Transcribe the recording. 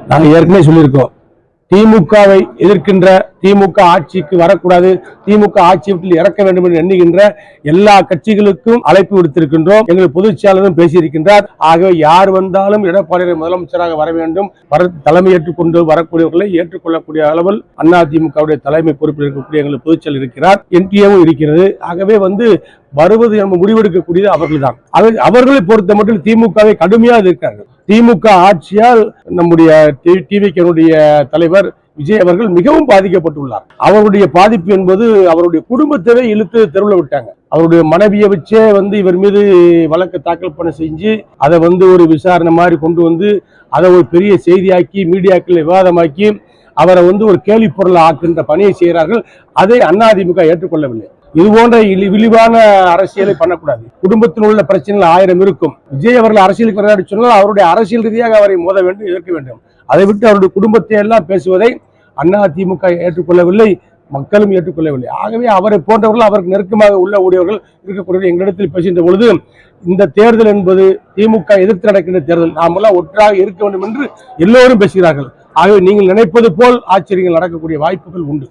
நாங்கள் ஏற்கனவே சொல்லியிருக்கோம், திமுகவை எதிர்க்கின்ற, திமுக ஆட்சிக்கு வரக்கூடாது, திமுக ஆட்சி விட்டு இறக்க வேண்டும் என்று எண்ணுகின்ற எல்லா கட்சிகளுக்கும் அழைப்பு விடுத்திருக்கின்றோம். எங்கள் பொதுச் செயலாளரும் பேசியிருக்கின்றார். ஆகவே யார் வந்தாலும் எடப்பாடி முதலமைச்சராக வர வேண்டும், தலைமை ஏற்றுக்கொண்டு வரக்கூடியவர்களை ஏற்றுக்கொள்ளக்கூடிய அளவில் அதிமுகவுடைய தலைமை பொறுப்பில் இருக்கக்கூடிய எங்கள் பொதுச் செயலர் இருக்கிறார், என்டிஏவும் இருக்கிறது. ஆகவே வருவது நம்ம முடிவெடுக்கக்கூடியது அவர்கள்தான். அவர்களை பொறுத்த மட்டும் திமுகவை கடுமையாக எதிர்க்கிறார்கள். திமுக ஆட்சியால் நம்முடைய டிவிகேனுடைய தலைவர் விஜய் அவர்கள் மிகவும் பாதிக்கப்பட்டுள்ளார். அவருடைய பாதிப்பு என்பது அவருடைய குடும்பத்தவே இழுத்து தெருவில் விட்டாங்க. அவருடைய மனைவியை வச்சே இவர் மீது வழக்கு தாக்கல் பண்ண செஞ்சு அதை ஒரு விசாரணை மாதிரி கொண்டு வந்து அதை ஒரு பெரிய செய்தியாக்கி மீடியாக்கள் விவாதமாக்கி அவரை ஒரு கேலி பொருளை ஆக்குகின்ற பணியை செய்கிறார்கள். அதை அதிமுக ஏற்றுக்கொள்ளவில்லை. இது போன்ற இழிவான அரசியலை பண்ணக்கூடாது. குடும்பத்தில் உள்ள பிரச்சனைகள் 1000 இருக்கும். விஜய் அவர்கள் அரசியலுக்கு விளையாடி சொன்னால் அவருடைய அரசியல் ரீதியாக அவரை மோத வேண்டும், எதிர்க்க வேண்டும். அதை விட்டு அவருடைய குடும்பத்தை எல்லாம் பேசுவதை அதிமுக ஏற்றுக்கொள்ளவில்லை, மக்களும் ஏற்றுக்கொள்ளவில்லை. ஆகவே அவரை போன்றவர்கள் அவருக்கு நெருக்கமாக உள்ள ஊழியர்கள் இருக்கக்கூடிய எங்களிடத்தில் பேசுகின்ற பொழுது, இந்த தேர்தல் என்பது திமுக எதிர்த்து நடக்கின்ற தேர்தல், நாம் எல்லாம் ஒன்றாக இருக்க வேண்டும் என்று எல்லோரும் பேசுகிறார்கள். ஆகவே நீங்கள் நினைப்பது போல் ஆச்சரியங்கள் நடக்கக்கூடிய வாய்ப்புகள் உண்டு.